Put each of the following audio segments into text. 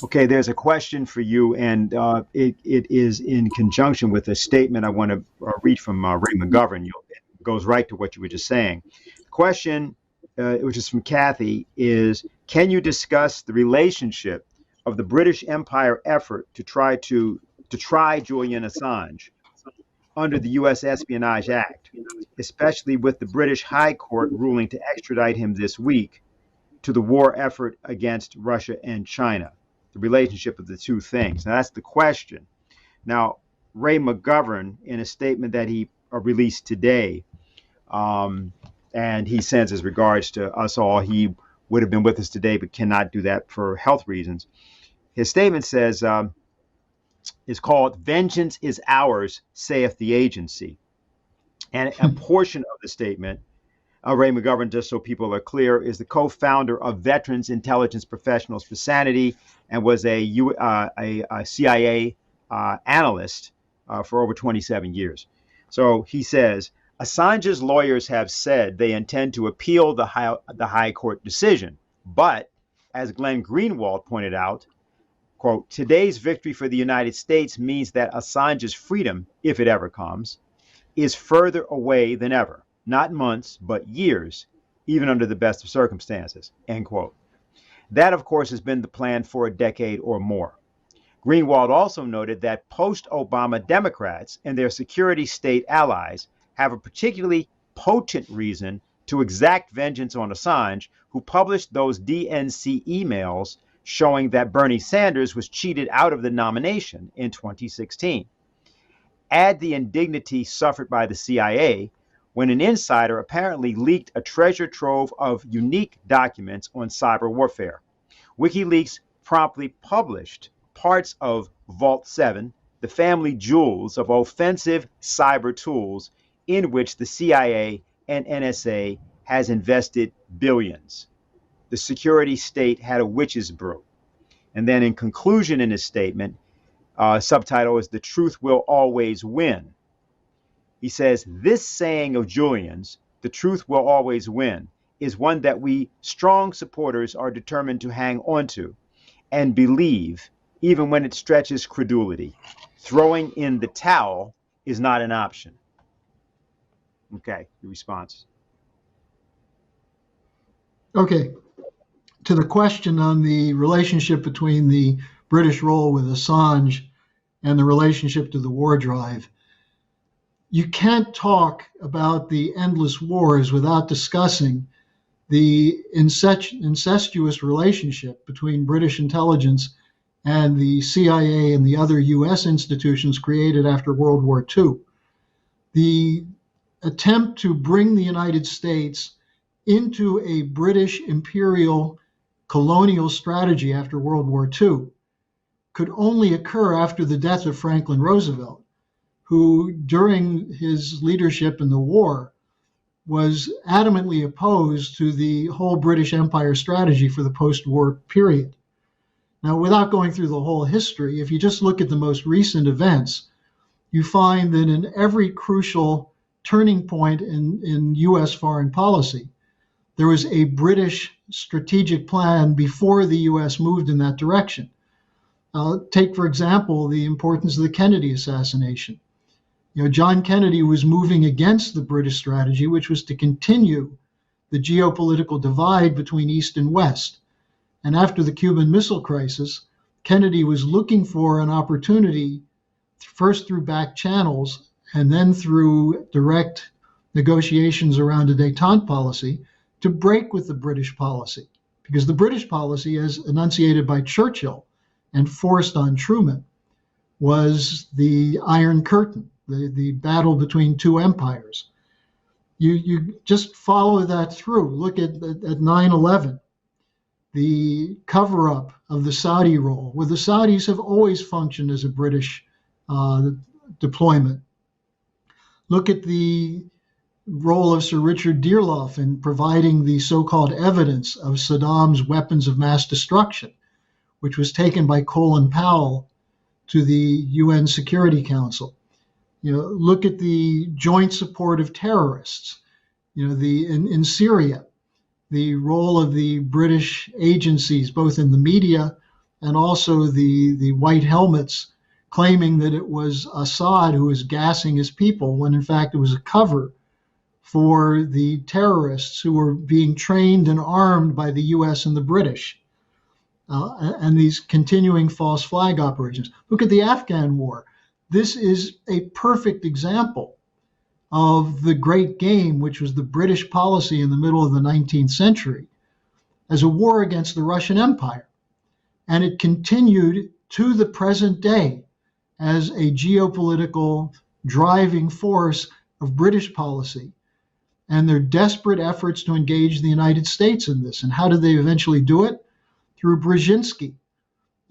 Okay, there's a question for you, and it is in conjunction with a statement I want to read from Ray McGovern. It goes right to what you were just saying. The question, which is from Kathy, is can you discuss the relationship of the British Empire effort to try Julian Assange under the U.S. Espionage Act, especially with the British High Court ruling to extradite him this week to the war effort against Russia and China, the relationship of the two things. Now, that's the question. Now, Ray McGovern, in a statement that he released today, and he sends his regards to us all, he would have been with us today but cannot do that for health reasons. His statement says, is called Vengeance is Ours, saith the agency. And a portion of the statement, Ray McGovern, just so people are clear, is the co-founder of Veterans Intelligence Professionals for Sanity and was a CIA analyst for over 27 years. So he says, Assange's lawyers have said they intend to appeal the High Court decision. But, as Glenn Greenwald pointed out, quote, today's victory for the United States means that Assange's freedom, if it ever comes, is further away than ever. Not months, but years, even under the best of circumstances, end quote. That, of course, has been the plan for a decade or more. Greenwald also noted that post-Obama Democrats and their security state allies have a particularly potent reason to exact vengeance on Assange, who published those DNC emails showing that Bernie Sanders was cheated out of the nomination in 2016. Add the indignity suffered by the CIA when an insider apparently leaked a treasure trove of unique documents on cyber warfare. WikiLeaks promptly published parts of Vault 7, the family jewels of offensive cyber tools in which the CIA and NSA has invested billions. The security state had a witch's brew. And then in conclusion in his statement, subtitle is The Truth Will Always Win. He says, this saying of Julian's, the truth will always win, is one that we strong supporters are determined to hang on to and believe, even when it stretches credulity. Throwing in the towel is not an option. Okay, your response. Okay, to the question on the relationship between the British role with Assange and the relationship to the war drive, you can't talk about the endless wars without discussing the incestuous relationship between British intelligence and the CIA and the other US institutions created after World War II. The attempt to bring the United States into a British imperial colonial strategy after World War II could only occur after the death of Franklin Roosevelt, who during his leadership in the war was adamantly opposed to the whole British Empire strategy for the post-war period. Now, without going through the whole history, if you just look at the most recent events, you find that in every crucial turning point in US foreign policy, there was a British strategic plan before the US moved in that direction. Take, for example, the importance of the Kennedy assassination. John Kennedy was moving against the British strategy, which was to continue the geopolitical divide between East and West. And after the Cuban Missile Crisis, Kennedy was looking for an opportunity, first through back channels and then through direct negotiations around a détente policy, to break with the British policy. Because the British policy, as enunciated by Churchill and forced on Truman, was the Iron Curtain, the battle between two empires. You just follow that through. Look at 9/11, the cover-up of the Saudi role, where the Saudis have always functioned as a British deployment. Look at the role of Sir Richard Dearloffe in providing the so-called evidence of Saddam's weapons of mass destruction, which was taken by Colin Powell to the UN Security Council. Look at the joint support of terrorists. In Syria, the role of the British agencies, both in the media and also the white helmets claiming that it was Assad who was gassing his people, when in fact it was a cover for the terrorists who were being trained and armed by the US and the British, and these continuing false flag operations. Look at the Afghan war. This is a perfect example of the great game, which was the British policy in the middle of the 19th century, as a war against the Russian Empire. And it continued to the present day as a geopolitical driving force of British policy and their desperate efforts to engage the United States in this. And how did they eventually do it? Through Brzezinski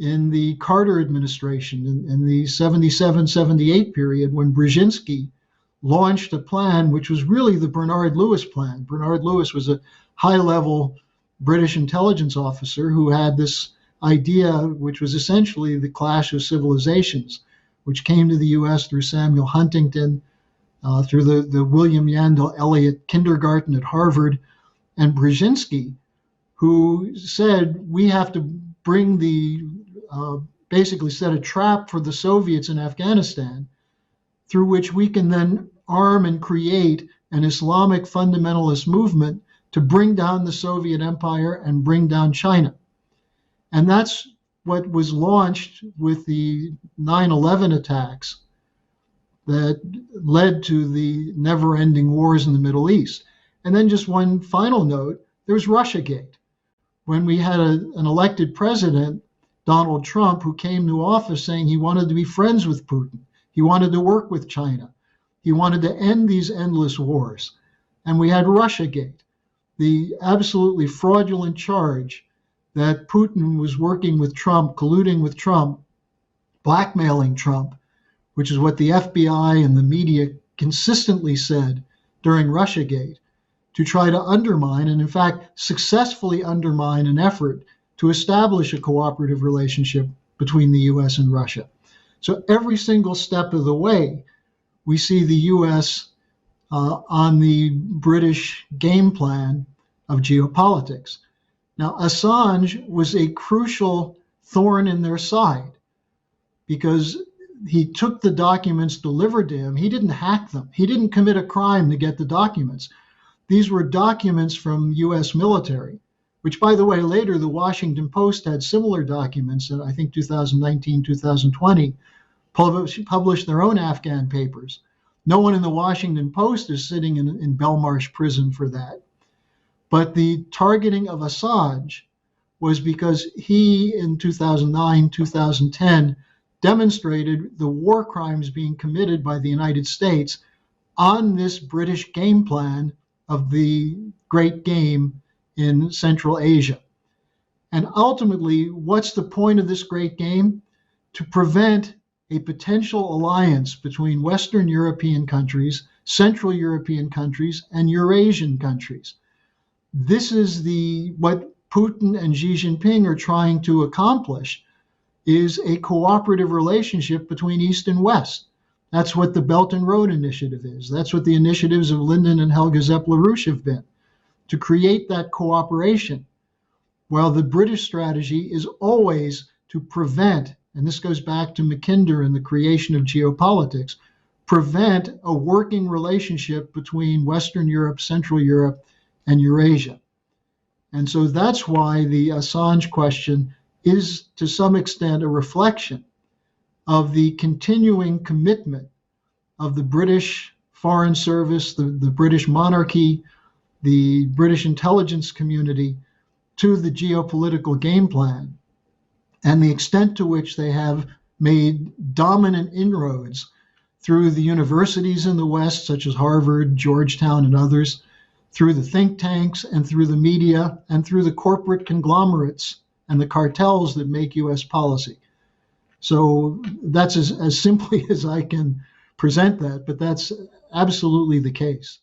in the Carter administration in the 77-78 period, when Brzezinski launched a plan which was really the Bernard Lewis plan. Bernard Lewis was a high-level British intelligence officer who had this idea, which was essentially the clash of civilizations, which came to the U.S. through Samuel Huntington, through the William Yandell Elliott Kindergarten at Harvard, and Brzezinski, who said, we have to bring basically set a trap for the Soviets in Afghanistan, through which we can then arm and create an Islamic fundamentalist movement to bring down the Soviet Empire and bring down China. And that's what was launched with the 9/11 attacks that led to the never-ending wars in the Middle East. And then just one final note, there was Russiagate. When we had an elected president, Donald Trump, who came to office saying he wanted to be friends with Putin, he wanted to work with China, he wanted to end these endless wars. And we had Russiagate, the absolutely fraudulent charge that Putin was working with Trump, colluding with Trump, blackmailing Trump, which is what the FBI and the media consistently said during Russiagate, to try to undermine, and in fact successfully undermine, an effort to establish a cooperative relationship between the US and Russia. So every single step of the way, we see the US on the British game plan of geopolitics. Now, Assange was a crucial thorn in their side because he took the documents delivered to him. He didn't hack them. He didn't commit a crime to get the documents. These were documents from US military, which, by the way, later the Washington Post had similar documents in, I think, 2019, 2020, published their own Afghan papers. No one in the Washington Post is sitting in Belmarsh prison for that. But the targeting of Assange was because he, in 2009, 2010, demonstrated the war crimes being committed by the United States on this British game plan of the great game in Central Asia. And ultimately, what's the point of this great game? To prevent a potential alliance between Western European countries, Central European countries, and Eurasian countries. This is what Putin and Xi Jinping are trying to accomplish, is a cooperative relationship between East and West. That's what the Belt and Road Initiative is. That's what the initiatives of Lyndon and Helga Zepp-LaRouche have been, to create that cooperation. While the British strategy is always to prevent, and this goes back to Mackinder and the creation of geopolitics, prevent a working relationship between Western Europe, Central Europe, and Eurasia. And so that's why the Assange question is, to some extent, a reflection of the continuing commitment of the British Foreign Service, the British monarchy, the British intelligence community, to the geopolitical game plan, and the extent to which they have made dominant inroads through the universities in the West, such as Harvard, Georgetown, and others, through the think tanks, and through the media, and through the corporate conglomerates and the cartels that make U.S. policy. So that's as simply as I can present that, but that's absolutely the case.